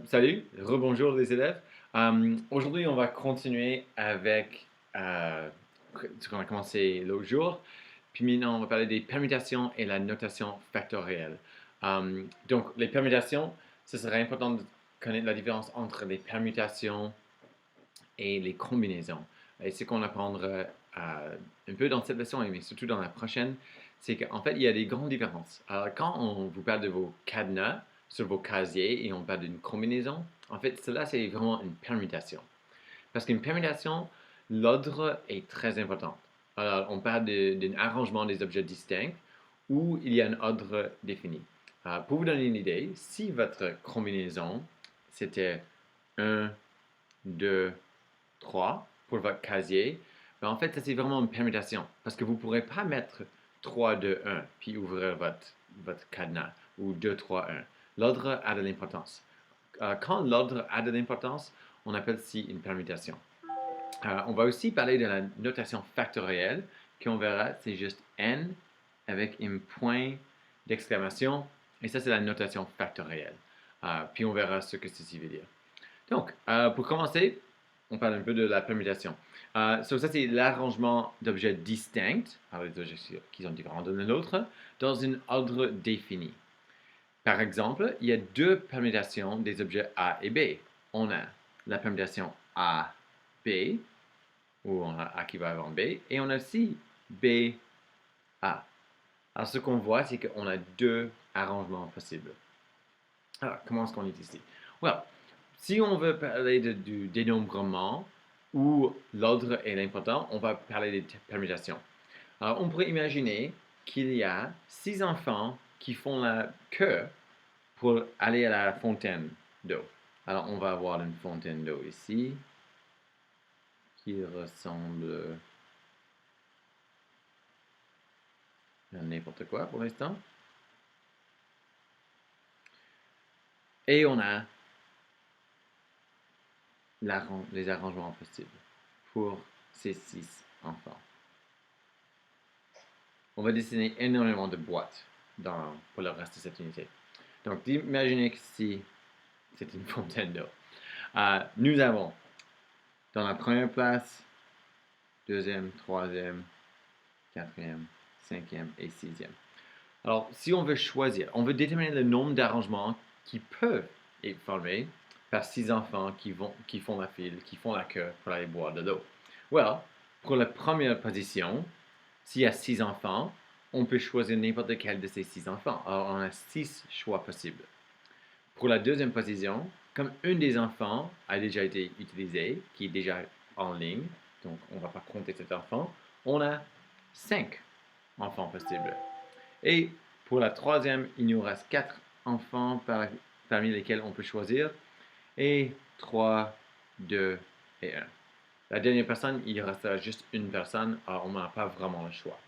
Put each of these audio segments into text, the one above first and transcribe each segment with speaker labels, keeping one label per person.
Speaker 1: Salut, rebonjour les élèves. Aujourd'hui, on va continuer avec ce qu'on a commencé l'autre jour. Puis maintenant, on va parler des permutations et la notation factorielle. Les permutations, ce serait important de connaître la différence entre les permutations et les combinaisons. Et ce qu'on apprendra un peu dans cette leçon, mais surtout dans la prochaine, c'est qu'en fait, il y a des grandes différences. Alors, quand on vous parle de vos cadenas sur vos casiers et on parle d'une combinaison, en fait, cela, c'est vraiment une permutation. Parce qu'une permutation, l'ordre est très important. Alors, on parle d'un arrangement des objets distincts où il y a un ordre défini. Pour vous donner une idée, si votre combinaison, c'était un, 2, 3 pour votre casier, ben en fait, ça c'est vraiment une permutation. Parce que vous ne pourrez pas mettre 3, 2, 1, puis ouvrir votre cadenas, ou 2, 3, 1. L'ordre a de l'importance. Quand l'ordre a de l'importance, on appelle ceci une permutation. On va aussi parler de la notation factorielle, qu'on verra, c'est juste n avec un point d'exclamation, et ça c'est la notation factorielle. Puis on verra ce que ceci veut dire. Pour commencer, on parle un peu de la permutation. Ça, c'est l'arrangement d'objets distincts, alors les objets qui sont différents de l'autre, dans un ordre défini. Par exemple, il y a deux permutations des objets A et B. On a la permutation A-B, où on a A qui va avant B, et on a aussi B-A. Alors, ce qu'on voit, c'est qu'on a deux arrangements possibles. Alors, comment est-ce qu'on est ici? Well, si on veut parler du dénombrement où l'ordre est important, on va parler des permutations. Alors, on pourrait imaginer qu'il y a 6 enfants qui font la queue pour aller à la fontaine d'eau. Alors, on va avoir une fontaine d'eau ici qui ressemble à n'importe quoi pour l'instant. Et on a les arrangements possibles pour ces 6 enfants. On va dessiner énormément de boîtes pour le reste de cette unité. Donc, imaginez que si c'est une fontaine d'eau. Nous avons dans la première place, deuxième, troisième, quatrième, cinquième et sixième. Alors, si on veut choisir, on veut déterminer le nombre d'arrangements qui peuvent être formés par 6 enfants qui font la file, qui font la queue pour aller boire de l'eau. Well, pour la première position, s'il y a 6 enfants, on peut choisir n'importe lequel de ces 6 enfants. Alors, on a 6 choix possibles. Pour la deuxième position, comme un des enfants a déjà été utilisé, qui est déjà en ligne, donc on ne va pas compter cet enfant, on a 5 enfants possibles. Et pour la troisième, il nous reste 4 enfants parmi lesquels on peut choisir, et 3, 2 et 1. La dernière personne, il restera juste une personne, alors on n'a pas vraiment le choix.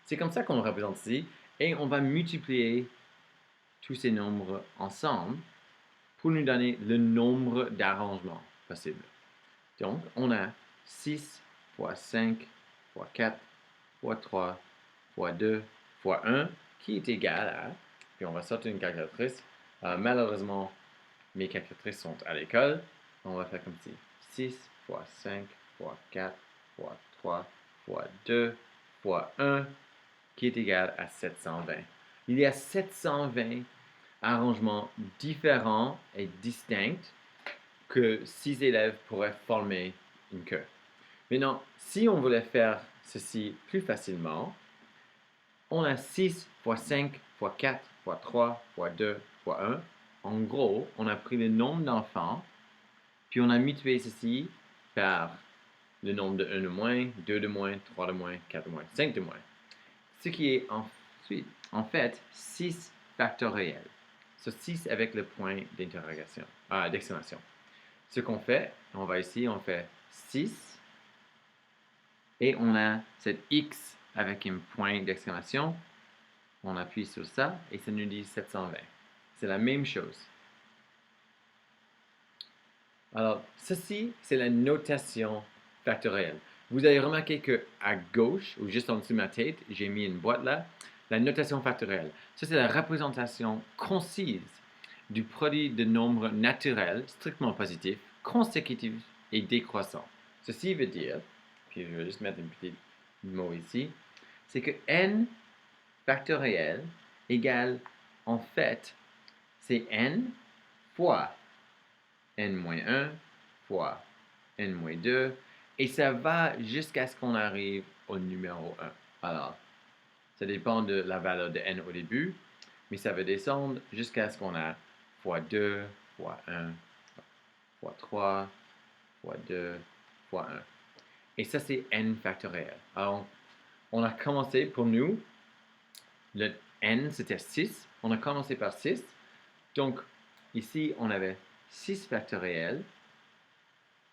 Speaker 1: C'est comme ça qu'on le représente ici, et on va multiplier tous ces nombres ensemble pour nous donner le nombre d'arrangements possibles. Donc, on a 6 fois 5 fois 4 fois 3 fois 2 fois 1 qui est égal à, puis on va sortir une calculatrice. Malheureusement, mes calculatrices sont à l'école. On va faire comme ci. 6 fois 5 fois 4 fois 3 fois 2 fois 1 qui est égal à 720. Il y a 720 arrangements différents et distincts que 6 élèves pourraient former une queue. Maintenant, si on voulait faire ceci plus facilement, on a 6 fois 5 fois 4 fois 3 fois 2 fois 1. En gros, on a pris le nombre d'enfants, puis on a multiplié ceci par le nombre de 1 de moins, 2 de moins, 3 de moins, 4 de moins, 5 de moins. Ce qui est ensuite, en fait, 6 factoriels. Ce 6 avec le point d'interrogation, d'exclamation. Ce qu'on fait, on va ici, on fait 6 et on a cet x avec un point d'exclamation. On appuie sur ça et ça nous dit 720. C'est la même chose. Alors, ceci, c'est la notation factorielle. Vous avez remarqué qu'à gauche, ou juste en dessous de ma tête, j'ai mis une boîte là, la notation factorielle. Ça, c'est la représentation concise du produit de nombres naturels strictement positifs, consécutifs et décroissants. Ceci veut dire, puis je vais juste mettre un petit mot ici, c'est que n factoriel égale, en fait, c'est n fois n-1 fois n-2, et ça va jusqu'à ce qu'on arrive au numéro 1. Alors, ça dépend de la valeur de n au début, mais ça va descendre jusqu'à ce qu'on a fois 2, fois 1, fois 3, fois 2, fois 1. Et ça, c'est n factoriel. Alors, on a commencé pour nous, le n, c'était 6. On a commencé par 6. Donc, ici, on avait 6 factoriel,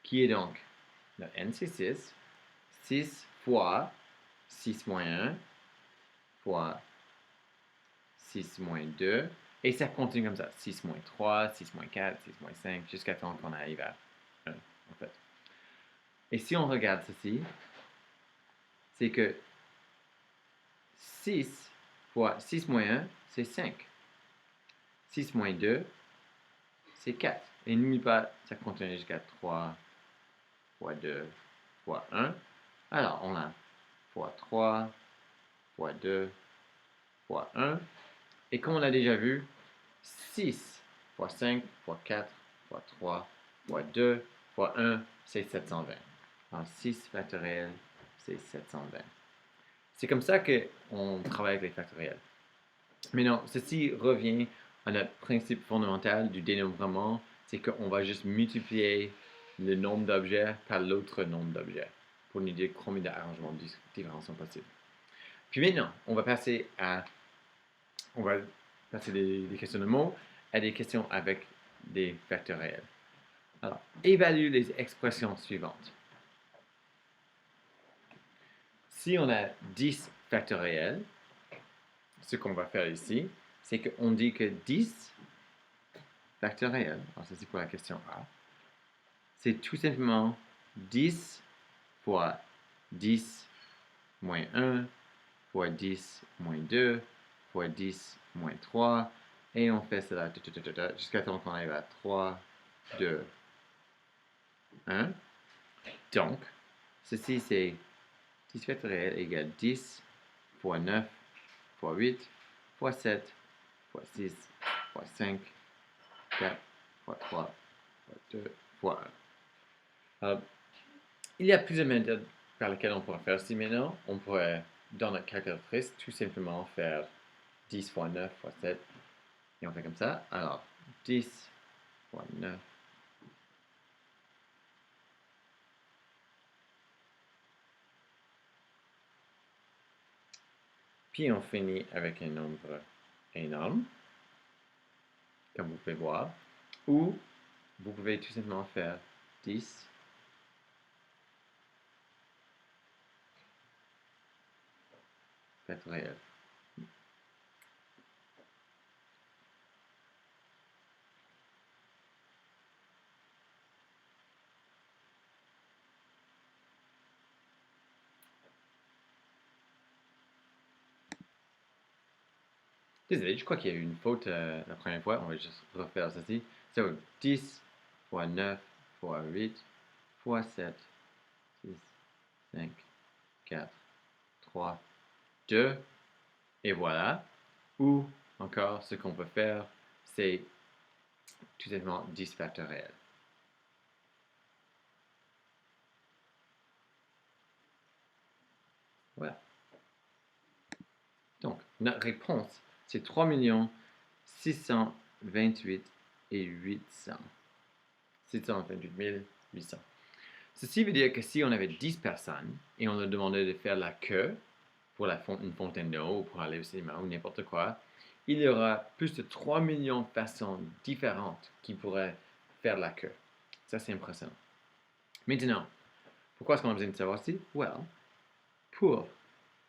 Speaker 1: qui est donc, le n, c'est 6. 6 fois 6 moins 1 fois 6 moins 2. Et ça continue comme ça. 6 moins 3, 6 moins 4, 6 moins 5, jusqu'à temps qu'on arrive à 1, en fait. Et si on regarde ceci, c'est que 6 fois 6 moins 1, c'est 5. 6 moins 2, c'est 4. Et n'oublie pas, ça continue jusqu'à 3 fois 2 fois 1. Alors, on a fois 3 fois 2 fois 1. Et comme on a déjà vu, 6 fois 5 fois 4 fois 3 fois 2 fois 1, c'est 720. Alors, 6 factoriel, c'est 720. C'est comme ça qu'on travaille avec les factoriels. Mais non, ceci revient à notre principe fondamental du dénombrement, c'est qu'on va juste multiplier le nombre d'objets par l'autre nombre d'objets pour nous dire combien d'arrangements différents sont possibles. Puis maintenant, on va passer des questions de mots à des questions avec des factoriels. Alors, évalue les expressions suivantes. Si on a 10 factoriels, ce qu'on va faire ici, c'est qu'on dit que 10 factoriel, alors ça c'est pour la question A, c'est tout simplement 10 fois 10 moins 1 fois 10 moins 2 fois 10 moins 3, et on fait cela jusqu'à temps qu'on arrive à 3, 2, 1. Donc, ceci c'est 10 factoriel égale 10 fois 9 fois 8 fois 7 fois 6 fois 5 4 fois 3 fois 2 fois 1. Il y a plusieurs méthodes par lesquelles on pourrait faire ceci maintenant. On pourrait, dans notre calculatrice, tout simplement faire 10 fois 9 fois 7. Et on fait comme ça. Alors, 10 fois 9. Puis on finit avec un nombre énorme, comme vous pouvez voir. Ou vous pouvez tout simplement faire 10 factoriel. Désolé, je crois qu'il y a eu une faute la première fois. On va juste refaire ceci. So, 10 fois 9 fois 8 fois 7, 6, 5, 4, 3, 2, et voilà. Ou encore, ce qu'on peut faire, c'est tout simplement 10 factoriel. Voilà. Donc, notre réponse, c'est 3 628 et 800. 628 800. Ceci veut dire que si on avait 10 personnes et on leur demandait de faire la queue pour une fontaine d'eau ou pour aller au cinéma ou n'importe quoi, il y aura plus de 3 millions de façons différentes qui pourraient faire la queue. Ça, c'est impressionnant. Maintenant, pourquoi est-ce qu'on a besoin de savoir ceci? Well, pour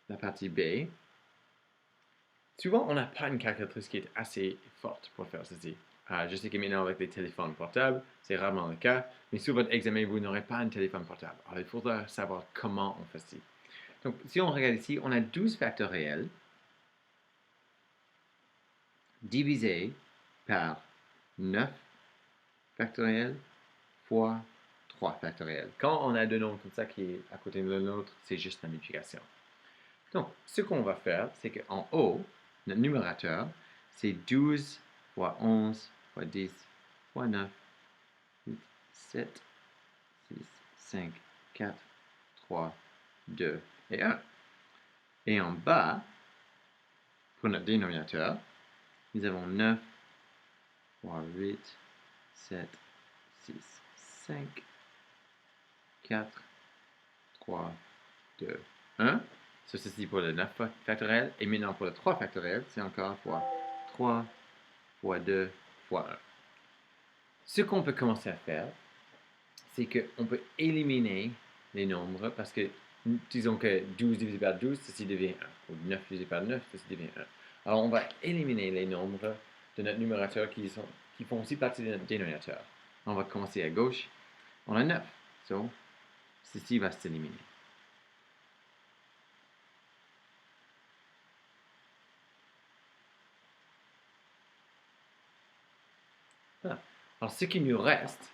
Speaker 1: la partie B, souvent, on n'a pas une calculatrice qui est assez forte pour faire ceci. Je sais que maintenant, avec les téléphones portables, c'est rarement le cas, mais sur votre examen, vous n'aurez pas un téléphone portable. Alors, il faudra savoir comment on fait ceci. Donc, si on regarde ici, on a 12 factoriels divisé par 9 factoriel fois 3 factoriel. Quand on a deux nombres comme ça qui est à côté de l'autre, c'est juste la multiplication. Donc, ce qu'on va faire, c'est qu'en haut, notre numérateur, c'est 12 fois 11 fois 10 fois 9, 8, 7, 6, 5, 4, 3, 2 et 1. Et en bas, pour notre dénominateur, nous avons 9 fois 8, 7, 6, 5, 4, 3, 2, 1. Ça, c'est pour le 9 factoriel. Et maintenant, pour le 3 factoriel, c'est encore fois 3 fois 2 fois 1. Ce qu'on peut commencer à faire, c'est qu'on peut éliminer les nombres parce que, disons que 12 divisé par 12, ceci devient 1. Ou 9 divisé par 9, ceci devient 1. Alors, on va éliminer les nombres de notre numérateur qui font aussi partie de notre dénominateur. On va commencer à gauche. On a 9. Donc, ceci va s'éliminer. Voilà. Alors, ce qui nous reste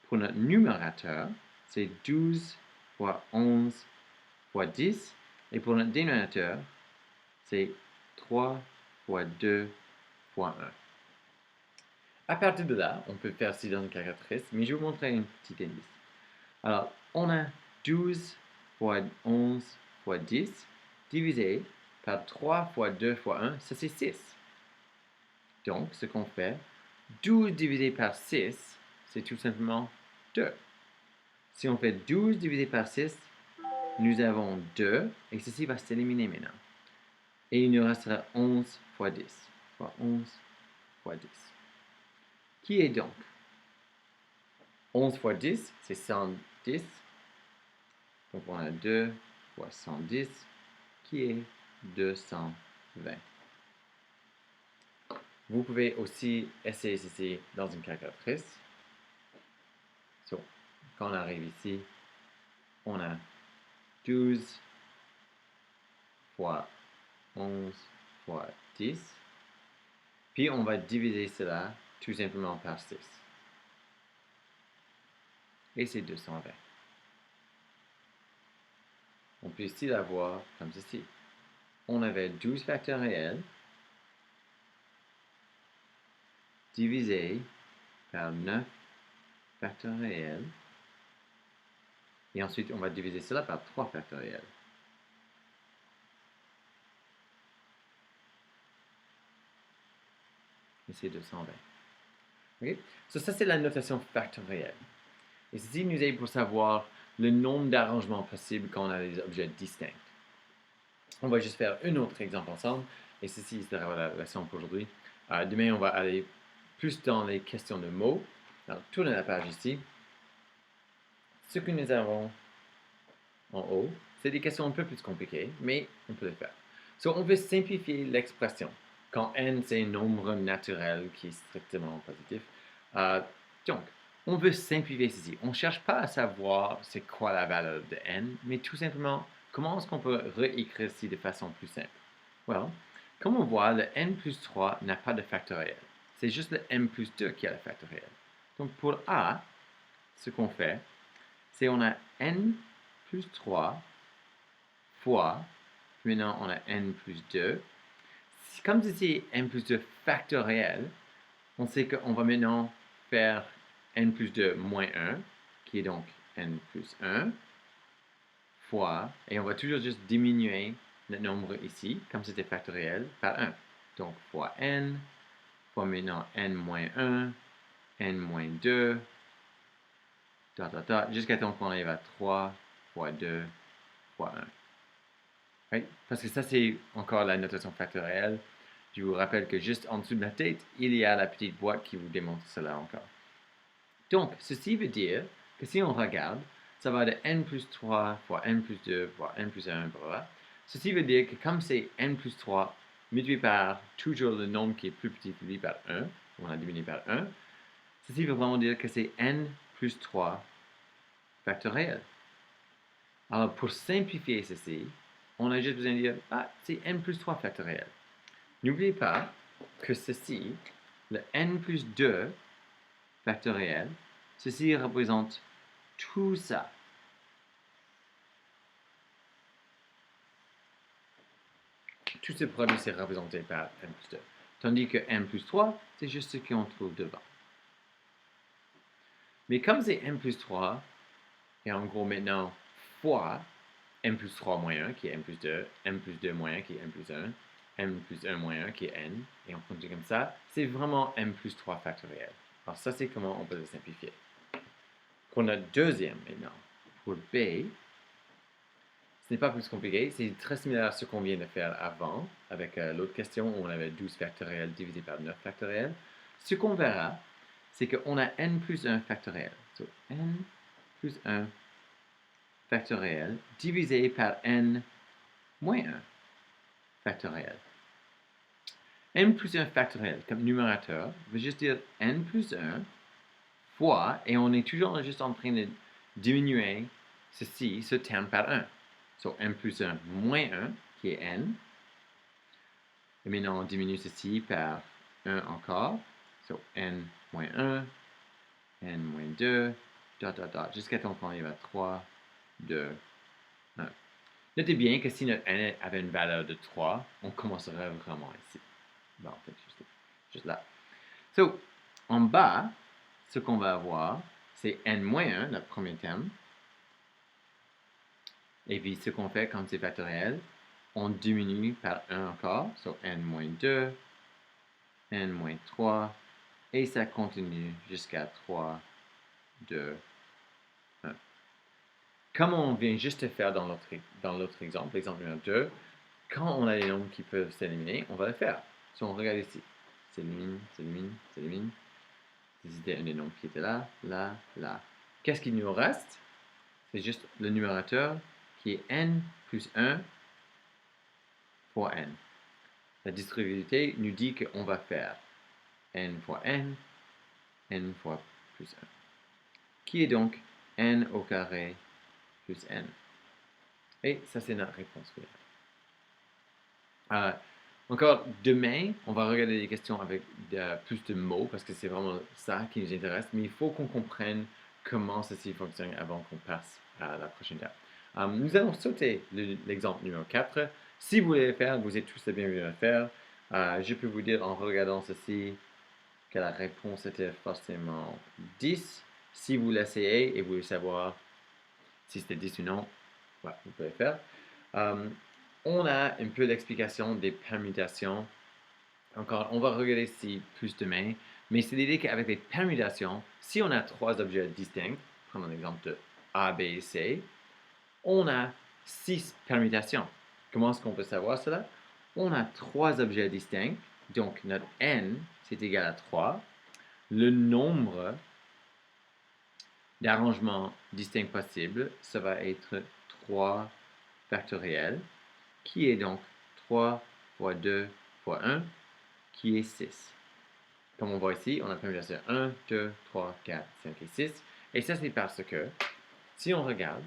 Speaker 1: pour notre numérateur, c'est 12 fois 11 fois 10. Et pour notre dénominateur, c'est 3 fois 2 fois 1. À partir de là, on peut faire ci dans une calculatrice, mais je vais vous montrer une petite indice. Alors, on a 12 fois 11 fois 10 divisé par 3 fois 2 fois 1, ça c'est 6. Donc, ce qu'on fait, 12 divisé par 6, c'est tout simplement 2. Si on fait 12 divisé par 6, nous avons 2, et ceci va s'éliminer maintenant. Et il nous restera 11 fois 10, fois 11 fois 10. Qui est donc 11 fois 10, c'est 110. Donc on a 2 fois 110, qui est 220. Vous pouvez aussi essayer ceci dans une calculatrice. So, quand on arrive ici, on a 12 fois 11 fois 10. Puis on va diviser cela tout simplement par 6. Et c'est 220. On peut ici l'avoir comme ceci. On avait 12 factoriel divisé par 9 factoriel. Et ensuite, on va diviser cela par 3 factoriel. Et c'est 220. Okay? So, ça, c'est la notation factorielle. Et ceci nous aide pour savoir le nombre d'arrangements possibles quand on a des objets distincts. On va juste faire un autre exemple ensemble. Et ceci sera la leçon pour aujourd'hui. Demain, on va aller plus dans les questions de mots. Alors, tournez la page ici. Ce que nous avons en haut, c'est des questions un peu plus compliquées, mais on peut les faire. So, on veut simplifier l'expression. Quand n, c'est un nombre naturel qui est strictement positif. Donc, on veut simplifier ceci. On ne cherche pas à savoir c'est quoi la valeur de n, mais tout simplement, comment est-ce qu'on peut réécrire ceci de façon plus simple? Well, comme on voit, le n plus 3 n'a pas de factoriel. C'est juste le n plus 2 qui a le factoriel. Donc, pour a, ce qu'on fait, c'est on a n plus 3 fois, maintenant on a n plus 2. Comme c'est n plus 2 factoriel, on sait qu'on va maintenant faire n plus 2 moins 1, qui est donc n plus 1, fois, et on va toujours juste diminuer le nombre ici, comme c'était factoriel, par 1. Donc, fois n, fois maintenant n moins 1, n moins 2, jusqu'à temps qu'on arrive à 3 fois 2 fois 1. Right? Parce que ça, c'est encore la notation factorielle. Je vous rappelle que juste en dessous de la tête, il y a la petite boîte qui vous démontre cela encore. Donc, ceci veut dire que si on regarde, ça va de n plus 3 fois n plus 2 fois n plus 1, blablabla. Ceci veut dire que comme c'est n plus 3 multiplié par toujours le nombre qui est plus petit multiplié par 1, on a diminué par 1, ceci veut vraiment dire que c'est n plus 3 factoriel. Alors, pour simplifier ceci, on a juste besoin de dire, c'est n plus 3 factoriel. N'oubliez pas que ceci, le n plus 2 factoriel, ceci représente tout ça. Tout ce produit, c'est représenté par n plus 2. Tandis que n plus 3, c'est juste ce qu'on trouve devant. Mais comme c'est n plus 3, et en gros maintenant, fois n plus 3 moins 1 qui est n plus 2, n plus 2 moins 1 qui est n plus 1, n plus 1 moins 1 qui est n, et on continue comme ça, c'est vraiment n plus 3 factoriel. Alors ça, c'est comment on peut le simplifier. Pour notre deuxième maintenant, pour b, ce n'est pas plus compliqué, c'est très similaire à ce qu'on vient de faire avant, avec l'autre question où on avait 12 factoriel divisé par 9 factoriel. Ce qu'on verra, c'est qu'on a n plus 1 factoriel. So, n plus 1 factoriel divisé par n moins 1 factoriel. N plus 1 factoriel comme numérateur veut juste dire n plus 1 fois, et on est toujours juste en train de diminuer ceci, ce terme par 1. So, n plus 1 moins 1, qui est n. Et maintenant, on diminue ceci par 1 encore. So, n moins 1, n moins 2, jusqu'à temps qu'on arrive à 3, 2, 1. Notez bien que si notre n avait une valeur de 3, on commencerait vraiment ici. Bon, en fait, juste là. So, en bas, ce qu'on va avoir, c'est n moins 1, notre premier terme. Et puis, ce qu'on fait quand c'est factoriel, on diminue par 1 encore, so n moins 2, n moins 3, et ça continue jusqu'à 3, 2, 1. Comme on vient juste de faire dans l'autre exemple, l'exemple numéro 2, quand on a des nombres qui peuvent s'éliminer, on va le faire. Si on regarde ici, s'élimine, s'élimine, s'élimine. C'était un des nombres qui était là, là, là. Qu'est-ce qu'il nous reste? C'est juste le numérateur qui est n plus 1 fois n. La distributivité nous dit qu'on va faire n fois n fois plus 1, qui est donc n au carré plus n. Et ça, c'est notre réponse finale. Encore demain, on va regarder des questions avec plus de mots, parce que c'est vraiment ça qui nous intéresse, mais il faut qu'on comprenne comment ceci fonctionne avant qu'on passe à la prochaine étape. Nous allons sauter l'exemple numéro 4. Si vous voulez le faire, vous êtes tous les bienvenus à le faire. Je peux vous dire en regardant ceci que la réponse était forcément 10. Si vous l'essayez et vous voulez savoir si c'était 10 ou non, voilà, vous pouvez le faire. On a un peu l'explication des permutations. Encore, on va regarder ici plus demain, mais c'est l'idée qu'avec les permutations, si on a trois objets distincts, prenons l'exemple de A, B et C, on a 6 permutations. Comment est-ce qu'on peut savoir cela? On a 3 objets distincts, donc notre n, c'est égal à 3. Le nombre d'arrangements distincts possibles, ça va être 3 factoriel, qui est donc 3 fois 2 fois 1, qui est 6. Comme on voit ici, on a permutation 1, 2, 3, 4, 5 et 6. Et ça, c'est parce que, si on regarde,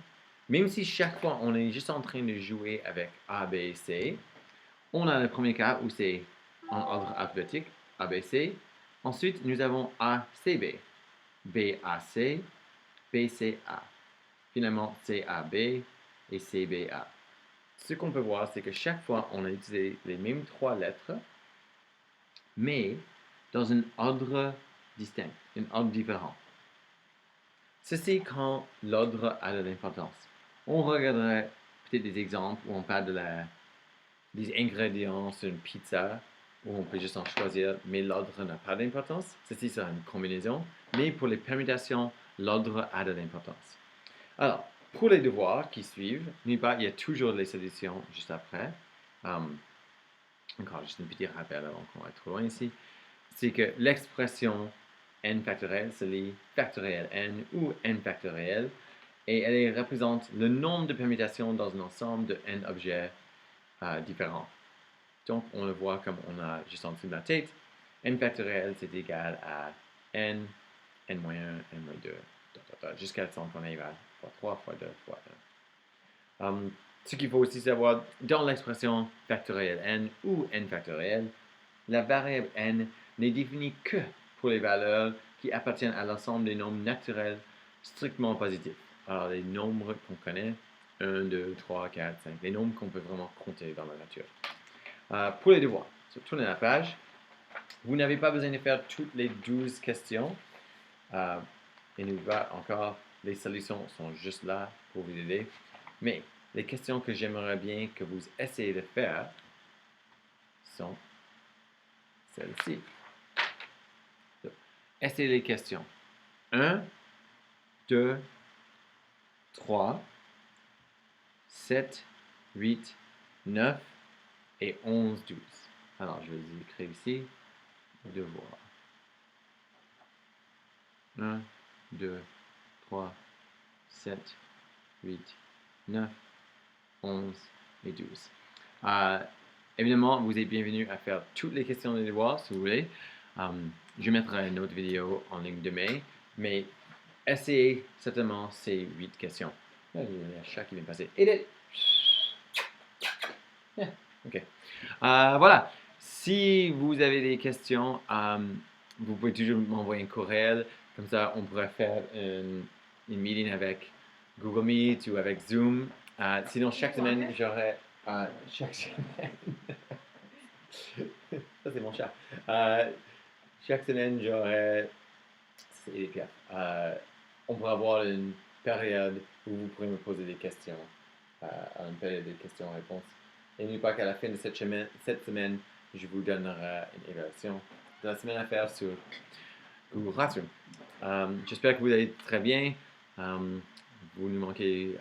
Speaker 1: même si chaque fois on est juste en train de jouer avec A, B et C, on a le premier cas où c'est en ordre alphabétique, A, B, C. Ensuite, nous avons A, C, B, B, A, C, B, C, A. Finalement, C, A, B et C, B, A. Ce qu'on peut voir, c'est que chaque fois, on a utilisé les mêmes 3 lettres, mais dans un ordre distinct, un ordre différent. Ceci quand l'ordre a de l'importance. On regarderait peut-être des exemples où on parle des ingrédients sur une pizza, où on peut juste en choisir, mais l'ordre n'a pas d'importance. Ceci sera une combinaison, mais pour les permutations, l'ordre a de l'importance. Alors, pour les devoirs qui suivent, il y a toujours les solutions juste après. Encore juste un petit rappel avant qu'on aille trop loin ici. C'est que l'expression n factoriel se lit factoriel n ou n factoriel, et elle représente le nombre de permutations dans un ensemble de n objets différents. Donc, on le voit comme on a juste en dessous de la tête. N factoriel, c'est égal à n, n-1, n-2, jusqu'à ce qu'on arrive à x3, x2, x1. Ce qu'il faut aussi savoir, dans l'expression factoriel n ou n factoriel, la variable n n'est défini que pour les valeurs qui appartiennent à l'ensemble des nombres naturels strictement positifs. Alors, les nombres qu'on connaît, 1, 2, 3, 4, 5, les nombres qu'on peut vraiment compter dans la nature. Pour les devoirs, tournez la page. Vous n'avez pas besoin de faire toutes les 12 questions. Et nous va encore, les solutions sont juste là pour vous aider. Mais les questions que j'aimerais bien que vous essayez de faire sont celles-ci. Essayez les questions. 1, 2, 3, 7, 8, 9 et 11, 12. Alors, je vais les écrire ici. Devoir. 1, 2, 3, 7, 8, 9, 11 et 12. Évidemment, vous êtes bienvenus à faire toutes les questions des devoirs si vous voulez. Je mettrai une autre vidéo en ligne demain, mais essayez certainement ces 8 questions. Là, il y a un chat qui vient passer. Edith! Yeah, ok. Voilà. Si vous avez des questions, vous pouvez toujours m'envoyer un courriel. Comme ça, on pourrait faire une meeting avec Google Meet ou avec Zoom. Sinon, chaque semaine, j'aurai... chaque semaine... Ça, c'est mon chat. Chaque semaine, j'aurai... C'est les pierres. On pourra avoir une période où vous pourrez me poser des questions. Une période de questions-réponses. Et n'oubliez pas qu'à la fin de cette semaine, je vous donnerai une évaluation de la semaine à faire sur Google Classroom. J'espère que vous allez très bien. Vous nous manquez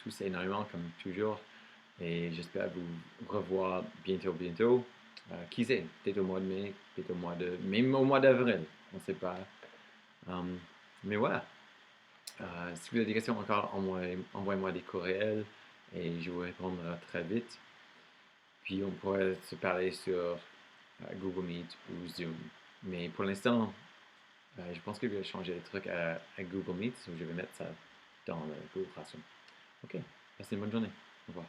Speaker 1: tous énormément, comme toujours. Et j'espère vous revoir bientôt. Qui sait, peut-être au mois de mai, peut-être même au mois d'avril. On ne sait pas. Mais voilà. Si vous avez des questions encore, envoyez-moi des courriels et je vous répondrai très vite. Puis on pourrait se parler sur Google Meet ou Zoom. Mais pour l'instant, je pense que je vais changer les trucs à Google Meet, donc je vais mettre ça dans le Google Classroom. Ok, passez une bonne journée. Au revoir.